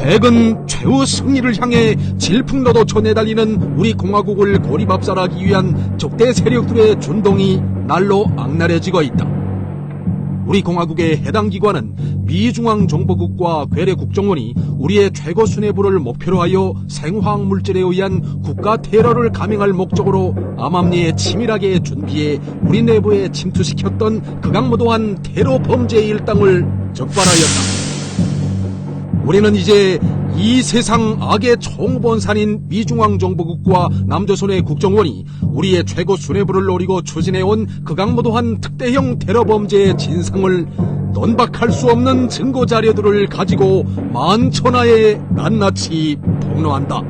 최근 최후 승리를 향해 질풍노도쳐 내달리는 우리 공화국을 고리밥살하기 위한 적대 세력들의 준동이 날로 악랄해지고 있다. 우리 공화국의 해당 기관은 미중앙정보국과 괴뢰국정원이 우리의 최고 수뇌부를 목표로 하여 생화학 물질에 의한 국가 테러를 감행할 목적으로 암암리에 치밀하게 준비해 우리 내부에 침투시켰던 극악무도한 테러 범죄의 일당을 적발하였다. 우리는 이제 이 세상 악의 총본산인 미중앙정보국과 남조선의 국정원이 우리의 최고 수뇌부를 노리고 추진해온 극악무도한 특대형 테러범죄의 진상을 논박할 수 없는 증거자료들을 가지고 만천하에 낱낱이 폭로한다.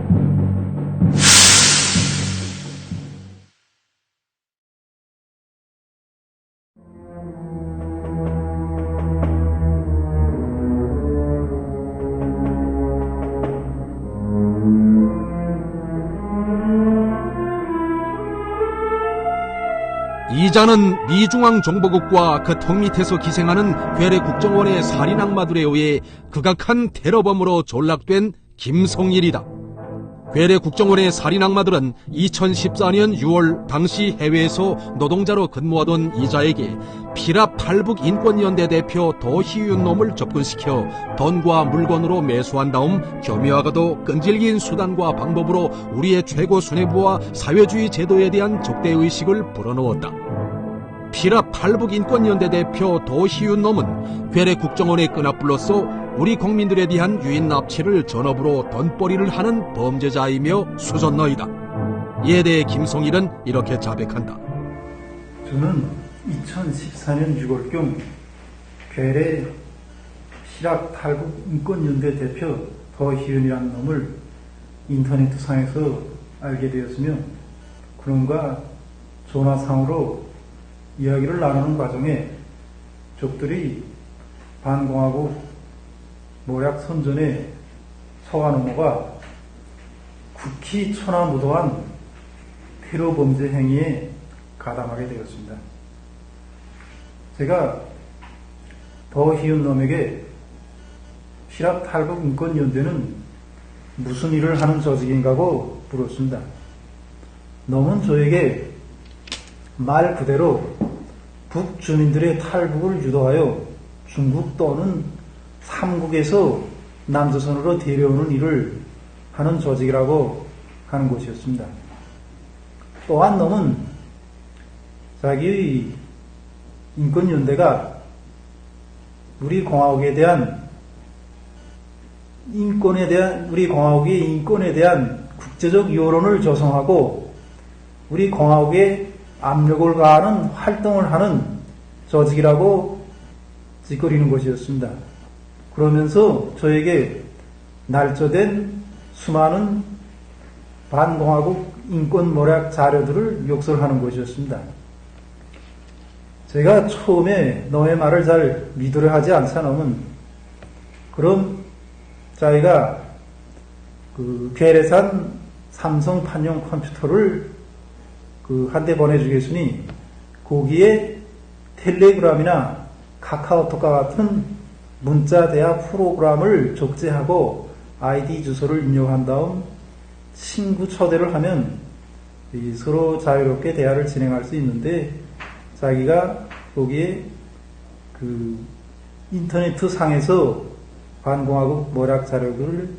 이자는 미중앙정보국과 그 턱 밑에서 기생하는 괴뢰국정원의 살인악마들에 의해 극악한 테러범으로 전락된 김성일이다. 괴뢰국정원의 살인악마들은 2014년 6월 당시 해외에서 노동자로 근무하던 이자에게 피랍 탈북인권연대 대표 도희윤놈을 접근시켜 돈과 물건으로 매수한 다음 교묘하고도 끈질긴 수단과 방법으로 우리의 최고 수뇌부와 사회주의 제도에 대한 적대의식을 불어넣었다. 피랍 탈북인권연대 대표 도희윤놈은 괴뢰국정원의 끈앞불로서 우리 국민들에 대한 유인 납치를 전업으로 돈벌이를 하는 범죄자이며 수전너이다. 이에 대해 김성일은 이렇게 자백한다. 저는 2014년 6월경 괴뢰 피랍 탈북인권연대 대표 도희윤이라는 놈을 인터넷상에서 알게 되었으며 그놈과 전화상으로 이야기를 나누는 과정에 적들이 반공화국 모략 선전에 서가노모가 극히 천하무도한 테러 범죄 행위에 가담하게 되었습니다. 제가 더희은 놈에게 피랍 탈북 인권연대는 무슨 일을 하는 조직인가고 물었습니다. 놈은 저에게 말 그대로 북주민들의 탈북을 유도하여 중국 또는 삼국에서 남조선으로 데려오는 일을 하는 조직이라고 하는 것이었습니다. 또한 놈은 자기의 인권연대가 우리 공화국에 대한 우리 공화국의 인권에 대한 국제적 여론을 조성하고 우리 공화국에 압력을 가하는 활동을 하는 조직이라고 짓거리는 것이었습니다. 그러면서 저에게 날조된 수많은 반공화국 인권 모략 자료들을 욕설하는 것이었습니다. 제가 처음에 너의 말을 잘 믿으려 하지 않자놈은 그럼 자기가 그 괴뢰산 삼성 판용 컴퓨터를 한 대 보내주겠으니 거기에 텔레그램이나 카카오톡과 같은 문자 대화 프로그램을 적재하고 아이디 주소를 입력한 다음 친구 초대를 하면 서로 자유롭게 대화를 진행할 수 있는데 자기가 거기에 인터넷 상에서 반공화국 모략 자료들을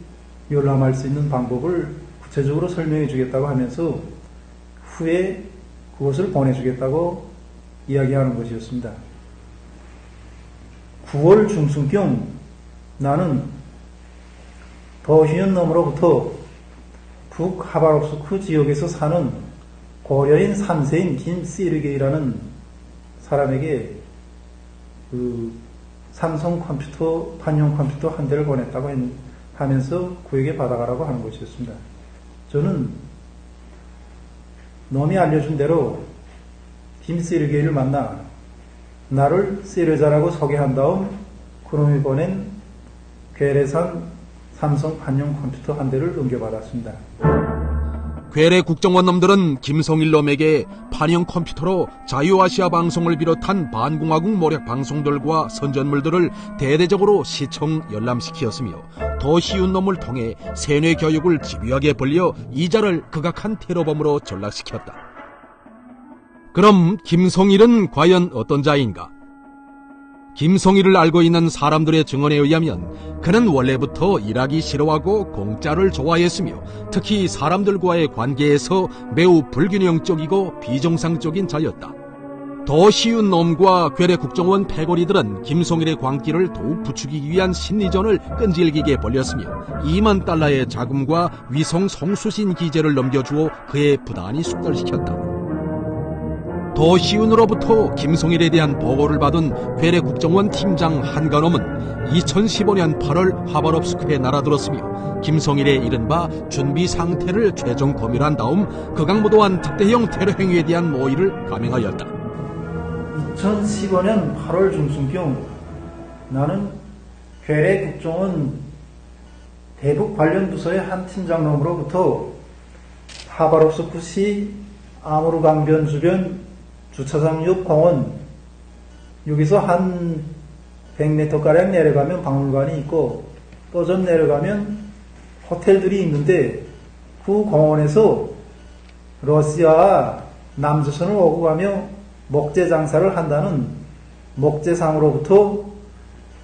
열람할 수 있는 방법을 구체적으로 설명해 주겠다고 하면서 후에 그것을 보내주겠다고 이야기하는 것이었습니다. 9월 중순경 나는 더희은 놈으로부터 북하바롭스크 지역에서 사는 고려인 3세인 김세르게이라는 사람에게 삼성 컴퓨터, 판용 컴퓨터 한 대를 보냈다고 하면서 그에게 받아가라고 하는 것이었습니다. 저는 놈이 알려준 대로 김세르게이를 만나 나를 세르자라고 소개한 다음 그놈이 보낸 괴뢰산 삼성 판용 컴퓨터 한 대를 넘겨받았습니다. 괴뢰 국정원 놈들은 김성일 놈에게 판형 컴퓨터로 자유아시아 방송을 비롯한 반공화국 모략 방송들과 선전물들을 대대적으로 시청 열람시키었으며 더 쉬운 놈을 통해 세뇌 교육을 집요하게 벌려 이자를 극악한 테러범으로 전락시켰다. 그럼 김송일은 과연 어떤 자인가? 김송일을 알고 있는 사람들의 증언에 의하면 그는 원래부터 일하기 싫어하고 공짜를 좋아했으며 특히 사람들과의 관계에서 매우 불균형적이고 비정상적인 자였다. 더 쉬운 놈과 괴뢰 국정원 패거리들은 김송일의 광기를 더욱 부추기기 위한 심리전을 끈질기게 벌였으며 2만 달러의 자금과 위성 성수신 기재를 넘겨주어 그의 부단히 숙달시켰다. 더 쉬운으로부터 김송일에 대한 보고를 받은 괴뢰 국정원 팀장 한간홈은 2015년 8월 하바롭스크에 날아들었으며 김송일의 이른바 준비 상태를 최종 검열한 다음 극악무도한 특대형 테러 행위에 대한 모의를 감행하였다. 2015년 8월 중순경 나는 괴뢰 국정원 대북 관련 부서의 한 팀장놈으로부터 하바롭스크시 아무르 강변 주변 주차장 옆 공원, 여기서 한 100m가량 내려가면 박물관이 있고 또 좀 내려가면 호텔들이 있는데 그 공원에서 러시아와 남조선을 오고 가며 목재 장사를 한다는 목재상으로부터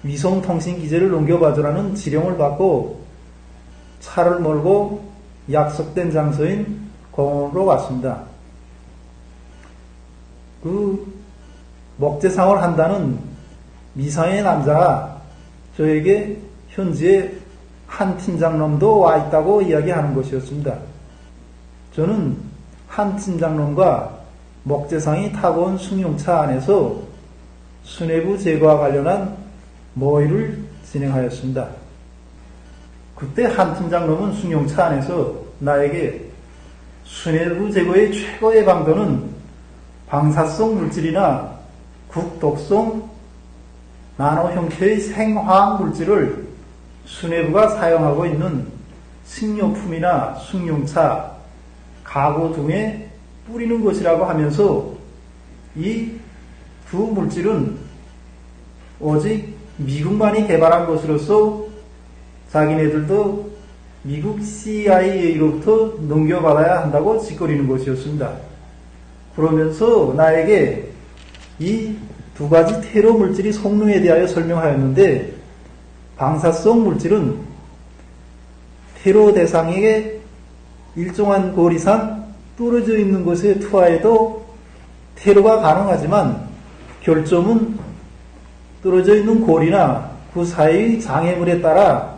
위성통신 기재를 넘겨받으라는 지령을 받고 차를 몰고 약속된 장소인 공원으로 왔습니다. 그 목재상을 한다는 미상의 남자가 저에게 현지에 한 팀장놈도 와 있다고 이야기하는 것이었습니다. 저는 한 팀장놈과 목재상이 타고 온 승용차 안에서 수뇌부 제거와 관련한 모의를 진행하였습니다. 그때 한 팀장놈은 승용차 안에서 나에게 수뇌부 제거의 최고의 방도는 방사성 물질이나 국독성 나노 형태의 생화학 물질을 수뇌부가 사용하고 있는 식료품이나 승용차, 가구 등에 뿌리는 것이라고 하면서 이 두 물질은 오직 미국만이 개발한 것으로서 자기네들도 미국 CIA로부터 넘겨받아야 한다고 짓거리는 것이었습니다. 그러면서 나에게 이 두 가지 테러 물질이 성능에 대하여 설명하였는데 방사성 물질은 테러 대상에게 일정한 거리 이상 떨어져 있는 곳에 투하해도 테러가 가능하지만 결점은 떨어져 있는 골이나 그 사이의 장애물에 따라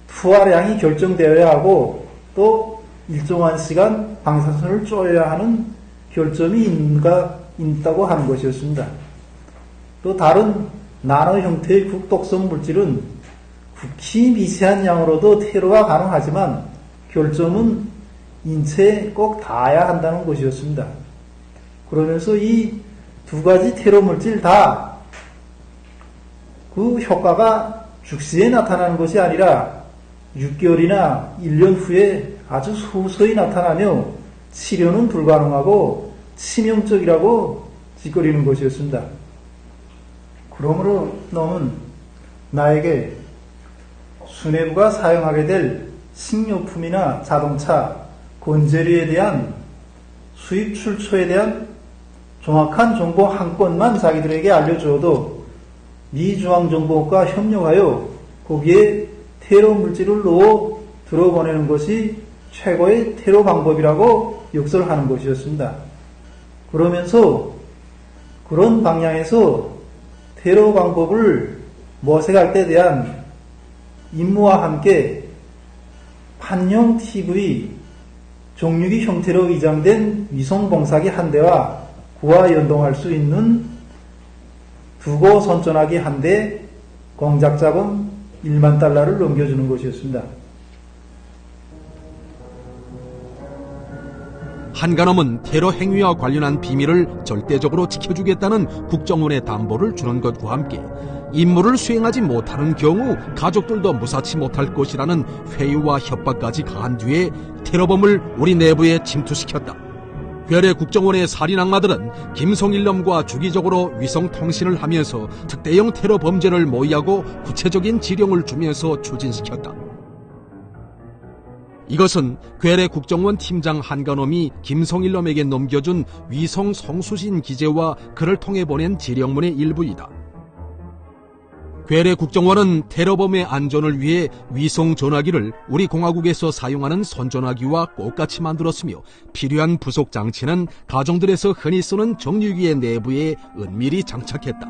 투하량이 결정되어야 하고 또 일정한 시간 방사선을 쪼여야 하는 결점이 있다고 하는 것이었습니다. 또 다른 나노 형태의 국독성 물질은 극히 미세한 양으로도 테러가 가능하지만 결점은 인체에 꼭 닿아야 한다는 것이었습니다. 그러면서 이 두 가지 테러 물질 다 그 효과가 즉시에 나타나는 것이 아니라 6개월이나 1년 후에 아주 서서히 나타나며 치료는 불가능하고 치명적이라고 짓거리는 것이었습니다. 그러므로 놈은 나에게 수뇌부가 사용하게 될 식료품이나 자동차, 건재료에 대한 수입 출처에 대한 정확한 정보 한 건만 자기들에게 알려주어도 미중앙정보국과 협력하여 거기에 테러 물질을 넣어 들어보내는 것이 최고의 테러 방법이라고 역설하는 것이었습니다. 그러면서 그런 방향에서 테러 방법을 모색할 때 대한 임무와 함께 판형 TV 정육이 형태로 위장된 위성봉사기 한 대와 그와 연동할 수 있는 두고 선전하기 한 대 공작 자금 1만 달러를 넘겨주는 것이었습니다. 한간홈은 테러 행위와 관련한 비밀을 절대적으로 지켜주겠다는 국정원의 담보를 주는 것과 함께 임무를 수행하지 못하는 경우 가족들도 무사치 못할 것이라는 회유와 협박까지 가한 뒤에 테러범을 우리 내부에 침투시켰다. 괴뢰 국정원의 살인 악마들은 김성일놈과 주기적으로 위성 통신을 하면서 특대형 테러 범죄를 모의하고 구체적인 지령을 주면서 추진시켰다. 이것은 괴뢰 국정원 팀장 한간홈이 김성일놈에게 넘겨준 위성 성수신 기재와 그를 통해 보낸 지령문의 일부이다. 괴뢰 국정원은 테러범의 안전을 위해 위성 전화기를 우리 공화국에서 사용하는 선전화기와 똑같이 만들었으며 필요한 부속 장치는 가정들에서 흔히 쓰는 정유기의 내부에 은밀히 장착했다.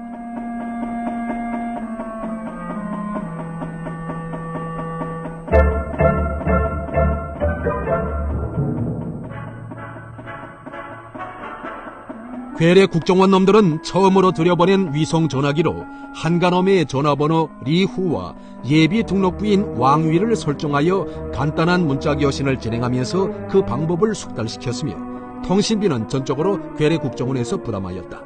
괴뢰 국정원 놈들은 처음으로 들여보낸 위성 전화기로 한간홈의 전화번호 리후와 예비 등록부인 왕위를 설정하여 간단한 문자 교신을 진행하면서 그 방법을 숙달시켰으며 통신비는 전적으로 괴뢰 국정원에서 부담하였다.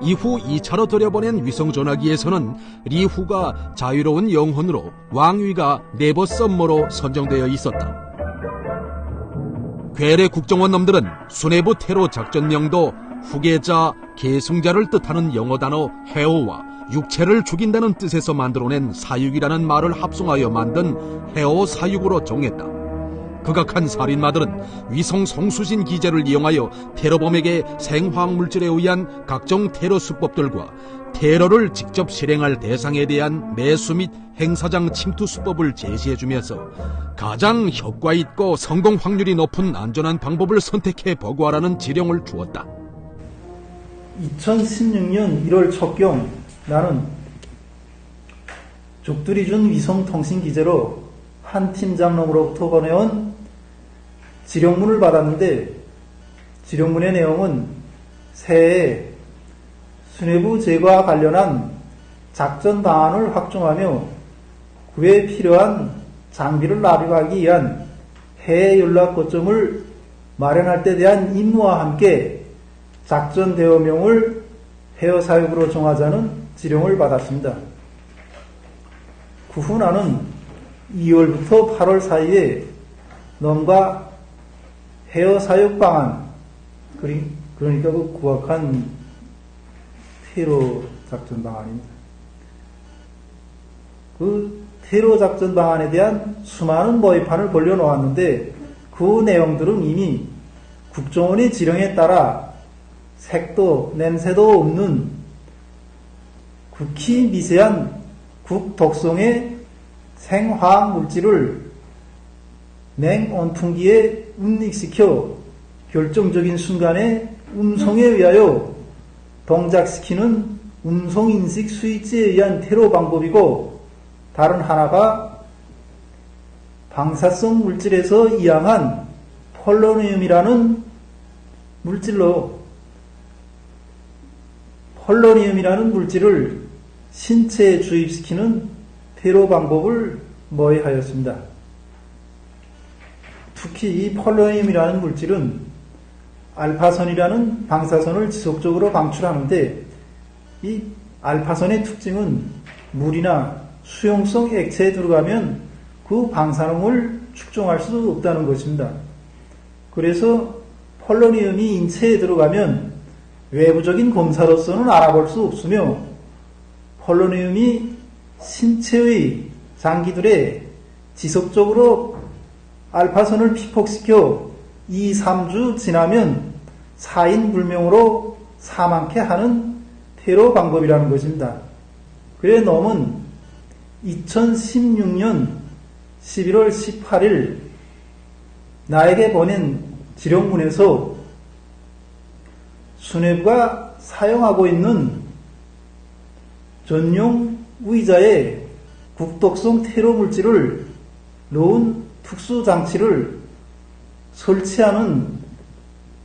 이후 2차로 들여보낸 위성 전화기에서는 리후가 자유로운 영혼으로 왕위가 네버 썸머로 선정되어 있었다. 괴뢰 국정원 놈들은 수뇌부 테러 작전명도 후계자, 계승자를 뜻하는 영어 단어 해오와 육체를 죽인다는 뜻에서 만들어낸 사육이라는 말을 합성하여 만든 해오 사육으로 정했다. 극악한 살인마들은 위성 성수신 기제를 이용하여 테러범에게 생화학물질에 의한 각종 테러 수법들과 테러를 직접 실행할 대상에 대한 매수 및 행사장 침투 수법을 제시해주면서 가장 효과 있고 성공 확률이 높은 안전한 방법을 선택해 보고하라는 지령을 주었다. 2016년 1월 첫경 나는 족들이 준 위성통신 기재로 한 팀장놈으로부터 보내온 지령문을 받았는데 지령문의 내용은 새해에 수뇌부 제거와 관련한 작전 방안을 확정하며 그에 필요한 장비를 납입하기 위한 해외 연락 거점을 마련할 때 대한 임무와 함께 작전 대여명을 해외 사육으로 정하자는 지령을 받았습니다. 그 후 나는 2월부터 8월 사이에 놈과 해외 사육 방안, 그러니까 그 구악한 테러 작전 방안입니다. 그 테러 작전 방안에 대한 수많은 모의판을 벌려놓았는데 그 내용들은 이미 국정원의 지령에 따라 색도 냄새도 없는 극히 미세한 극독성의 생화학 물질을 냉온풍기에 운익시켜 결정적인 순간에 음성에 의하여 동작시키는 음성인식 스위치에 의한 테러 방법이고, 다른 하나가 방사성 물질에서 이양한 폴로니움이라는 물질을 신체에 주입시키는 테러 방법을 모의하였습니다. 특히 이 폴로니움이라는 물질은 알파선이라는 방사선을 지속적으로 방출하는데, 이 알파선의 특징은 물이나 수용성 액체에 들어가면 그 방사능을 축종할 수 없다는 것입니다. 그래서 폴로니움이 인체에 들어가면 외부적인 검사로서는 알아볼 수 없으며, 폴로니움이 신체의 장기들에 지속적으로 알파선을 피폭시켜 2, 3주 지나면 사인불명으로 사망케 하는 테러 방법이라는 것입니다. 그래 놈은 2016년 11월 18일 나에게 보낸 지령문에서 수뇌부가 사용하고 있는 전용 의자에 극독성 테러 물질을 넣은 특수장치를 설치하는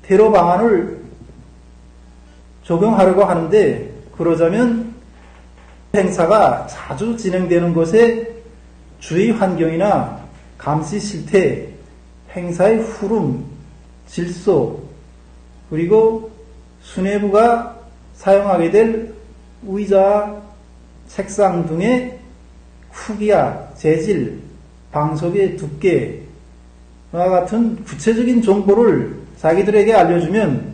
테러 방안을 적용하려고 하는데, 그러자면 행사가 자주 진행되는 곳의 주의 환경이나 감시 실태, 행사의 흐름, 질서, 그리고 수뇌부가 사용하게 될 의자, 책상 등의 크기와 재질, 방석의 두께, 같은 구체적인 정보를 자기들에게 알려주면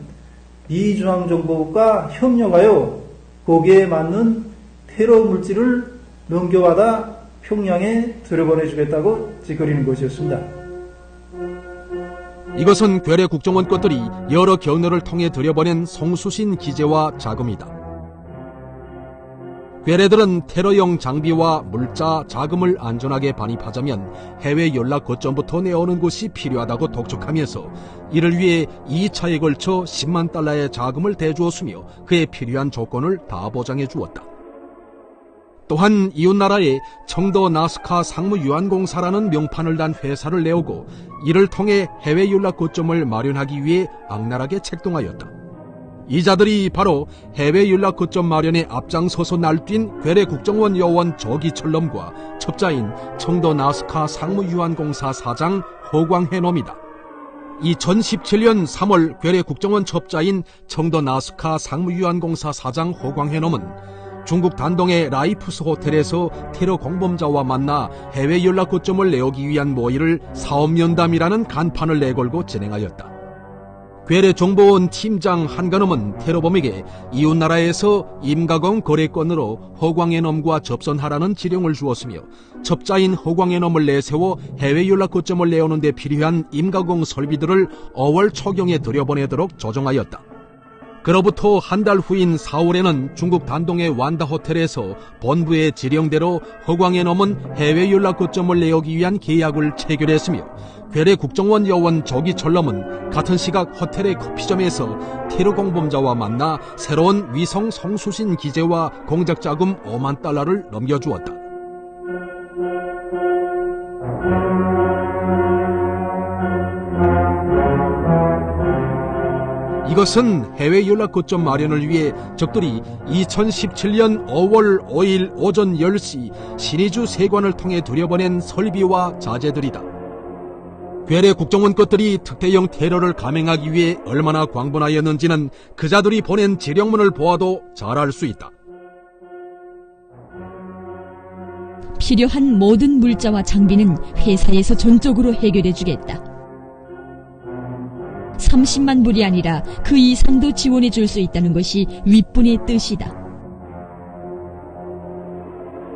미중앙정보국과 협력하여 거기에 맞는 테러 물질을 넘겨받아 평양에 들여보내주겠다고 짓거리는 것이었습니다. 이것은 괴뢰 국정원 것들이 여러 경로를 통해 들여보낸 송수신 기재와 자금이다. 괴뢰들은 테러용 장비와 물자, 자금을 안전하게 반입하자면 해외 연락 거점부터 내오는 곳이 필요하다고 독촉하면서 이를 위해 2차에 걸쳐 10만 달러의 자금을 대주었으며 그에 필요한 조건을 다 보장해 주었다. 또한 이웃나라에 청도 나스카 상무유한공사라는 명판을 단 회사를 내오고 이를 통해 해외 연락 거점을 마련하기 위해 악랄하게 책동하였다. 이 자들이 바로 해외 연락 거점 마련에 앞장서서 날뛴 괴뢰 국정원 요원 조기철럼과 첩자인 청도 나스카 상무유한공사 사장 허광해놈이다. 2017년 3월 괴뢰 국정원 첩자인 청도 나스카 상무유한공사 사장 허광해놈은 중국 단동의 라이프스 호텔에서 테러 공범자와 만나 해외 연락 거점을 내오기 위한 모의를 사업연담이라는 간판을 내걸고 진행하였다. 괴뢰 정보원 팀장 한가놈은 테러범에게 이웃나라에서 임가공 거래건으로 허광해놈과 접선하라는 지령을 주었으며 첩자인 허광해놈을 내세워 해외 연락 거점을 내오는 데 필요한 임가공 설비들을 5월 초경에 들여보내도록 조정하였다. 그로부터 한 달 후인 4월에는 중국 단동의 완다 호텔에서 본부의 지령대로 허광해놈은 해외 연락 거점을 내오기 위한 계약을 체결했으며 괴뢰 국정원 요원 조기철럼은 같은 시각 호텔의 커피점에서 테러 공범자와 만나 새로운 위성 송수신 기재와 공작 자금 5만 달러를 넘겨주었다. 이것은 해외 연락 거점 마련을 위해 적들이 2017년 5월 5일 오전 10시 신의주 세관을 통해 들여보낸 설비와 자재들이다. 괴뢰 국정원 것들이 특대형 테러를 감행하기 위해 얼마나 광분하였는지는 그자들이 보낸 지령문을 보아도 잘 알 수 있다. 필요한 모든 물자와 장비는 회사에서 전적으로 해결해주겠다. 30만 불이 아니라 그 이상도 지원해 줄 수 있다는 것이 윗분의 뜻이다.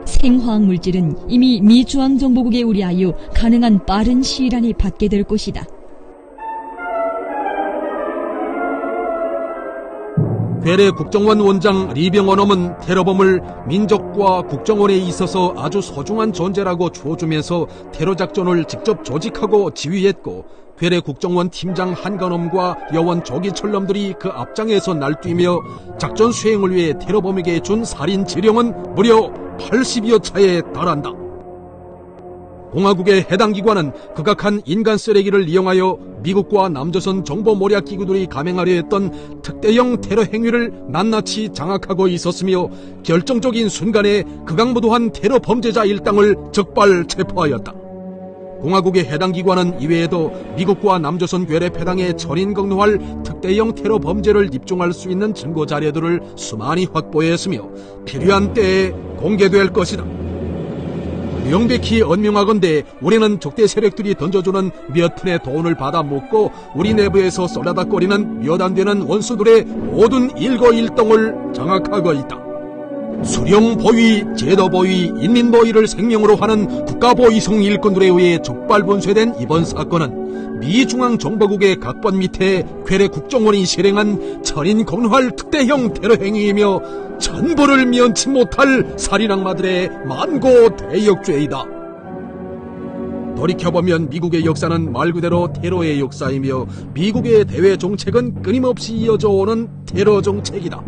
생화학 물질은 이미 미 중앙정보국에 의뢰하여 가능한 빠른 시일 안에 받게 될 것이다. 괴뢰 국정원 원장 리병원엄은 테러범을 민족과 국정원에 있어서 아주 소중한 존재라고 주어주면서 테러 작전을 직접 조직하고 지휘했고 괴뢰 국정원 팀장 한간엄과 요원 조기철럼들이 그 앞장에서 날뛰며 작전 수행을 위해 테러범에게 준 살인 지령은 무려 80여 차에 달한다. 공화국의 해당 기관은 극악한 인간 쓰레기를 이용하여 미국과 남조선 정보 모략 기구들이 감행하려 했던 특대형 테러 행위를 낱낱이 장악하고 있었으며 결정적인 순간에 극악무도한 테러 범죄자 일당을 적발 체포하였다. 공화국의 해당 기관은 이외에도 미국과 남조선 괴뢰 패당에 전인격노할 특대형 테러 범죄를 입증할 수 있는 증거 자료들을 수많이 확보했으며 필요한 때에 공개될 것이다. 명백히 언명하건대 우리는 적대 세력들이 던져주는 몇 푼의 돈을 받아 먹고 우리 내부에서 쏘라닥거리는 몇 안 되는 원수들의 모든 일거일동을 장악하고 있다. 수령보위, 제도보위, 인민보위를 생명으로 하는 국가보위성 일꾼들에 의해 족발분쇄된 이번 사건은 미중앙정보국의 각본 밑에 괴뢰 국정원이 실행한 천인공노할 특대형 테러 행위이며 천부를 면치 못할 살인악마들의 만고 대역죄이다. 돌이켜보면 미국의 역사는 말 그대로 테러의 역사이며 미국의 대외 정책은 끊임없이 이어져 오는 테러 정책이다.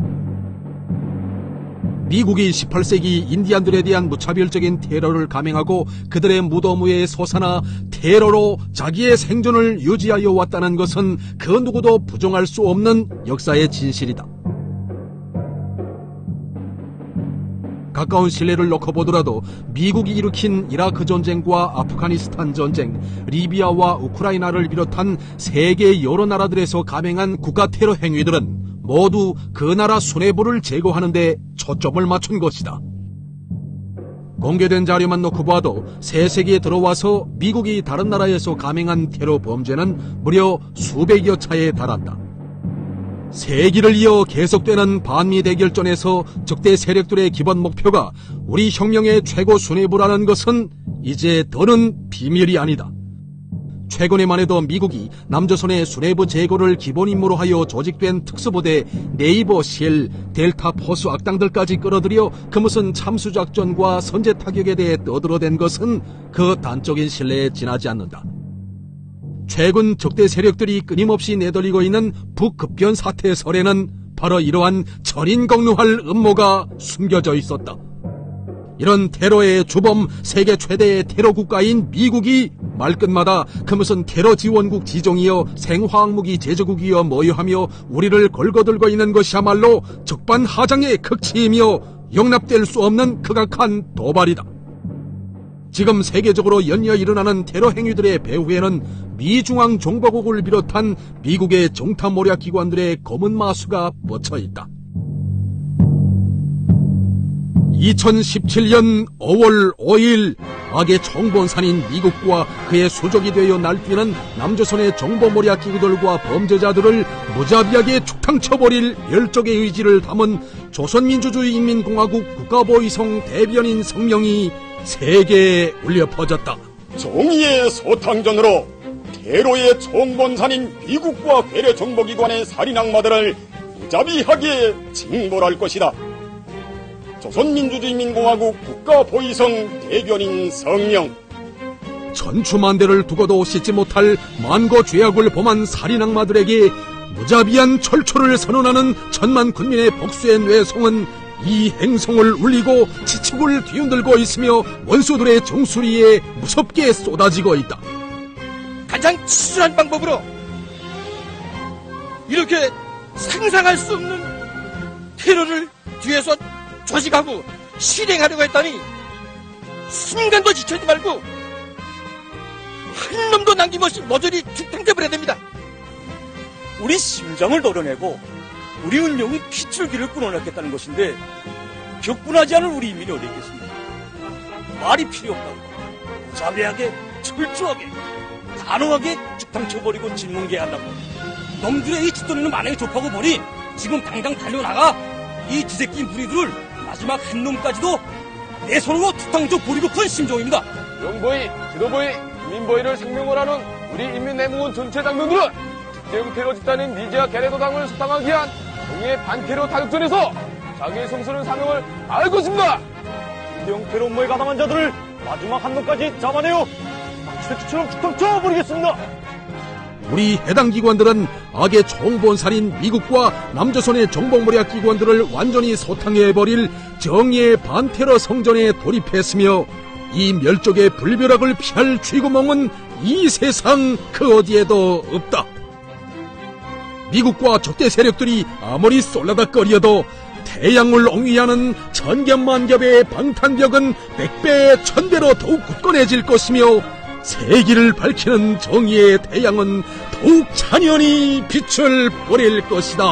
미국이 18세기 인디안들에 대한 무차별적인 테러를 감행하고 그들의 무덤 위에 솟아나 테러로 자기의 생존을 유지하여 왔다는 것은 그 누구도 부정할 수 없는 역사의 진실이다. 가까운 신뢰를 놓고 보더라도 미국이 일으킨 이라크 전쟁과 아프가니스탄 전쟁, 리비아와 우크라이나를 비롯한 세계 여러 나라들에서 감행한 국가 테러 행위들은 모두 그 나라 수뇌부를 제거하는 데 초점을 맞춘 것이다. 공개된 자료만 놓고 봐도 새 세기에 들어와서 미국이 다른 나라에서 감행한 테러 범죄는 무려 수백여 차에 달한다. 세기를 이어 계속되는 반미 대결전에서 적대 세력들의 기본 목표가 우리 혁명의 최고 수뇌부라는 것은 이제 더는 비밀이 아니다. 최근에만 해도 미국이 남조선의 수뇌부 제거를 기본 임무로 하여 조직된 특수부대 네이버 실, 델타 포스 악당들까지 끌어들여 그 무슨 참수작전과 선제 타격에 대해 떠들어댄 것은 그 단적인 신뢰에 지나지 않는다. 최근 적대 세력들이 끊임없이 내돌리고 있는 북급변 사태 설에는 바로 이러한 전인공노할 음모가 숨겨져 있었다. 이런 테러의 주범 세계 최대의 테러 국가인 미국이 말끝마다 그 무슨 테러 지원국 지종이여 생화학무기 제조국이여 뭐여하며 우리를 걸거들고 있는 것이야말로 적반하장의 극치이며 용납될 수 없는 극악한 도발이다. 지금 세계적으로 연이어 일어나는 테러 행위들의 배후에는 미중앙정보국을 비롯한 미국의 정탐모략 기관들의 검은 마수가 뻗쳐 있다. 2017년 5월 5일 악의 총본산인 미국과 그의 수족이 되어 날뛰는 남조선의 정보모략 기구들과 범죄자들을 무자비하게 축탕쳐버릴 열족의 의지를 담은 조선민주주의인민공화국 국가보위성 대변인 성명이 세계에 울려 퍼졌다. 정의의 소탕전으로 테러의 총본산인 미국과 괴뢰 정보기관의 살인악마들을 무자비하게 징벌할 것이다. 조선민주주의인민공화국 국가보위성 대변인 성명. 천추만대를 두고도 씻지 못할 만고 죄악을 범한 살인악마들에게 무자비한 철초를 선언하는 천만 군민의 복수의 뇌성은 이 행성을 울리고 지축을 뒤흔들고 있으며 원수들의 정수리에 무섭게 쏟아지고 있다. 가장 치졸한 방법으로 이렇게 상상할 수 없는 테러를 뒤에서 조직하고 실행하려고 했다니 순간도 지체하지 말고 한 놈도 남김없이 모조리 죽탱져버려야 됩니다. 우리 심장을 노려내고 우리 운명의 피줄기를 끊어냈겠다는 것인데 격분하지 않은 우리 인민이 어디 있겠습니까? 말이 필요 없다고 무자비하게 철저하게 단호하게 죽탕쳐버리고 질문계한다고 놈들의 이 짓돌이는 만약에 좁하고 보니 지금 당장 달려나가 이 지새끼 무리들을 마지막 한 놈까지도 내 손으로 죽탕쳐 버리고픈 심정입니다. 영보위, 지도보위, 민보위를 생명을 하는 우리 인민내무군 전체 장병들은 특정 테러 집단인 니지와 게레도당을 수상하기 위한 정의의 반테러 타격전에서 자기의 성스러운 사명을 다할 것입니다. 대형 테러 업무에 가담한 자들을 마지막 한 놈까지 잡아내어 새끼처럼 죽탕쳐 버리겠습니다. 우리 해당 기관들은 악의 총본살인 미국과 남조선의 정보모략 기관들을 완전히 소탕해버릴 정의의 반테러 성전에 돌입했으며 이 멸족의 불벼락을 피할 쥐구멍은 이 세상 그 어디에도 없다. 미국과 적대 세력들이 아무리 쏠라닥거려도 태양을 옹위하는 천겹만겹의 방탄벽은 100배 1000배로 더욱 굳건해질 것이며 세기를 밝히는 정의의 태양은 더욱 찬연히 빛을 발할 것이다.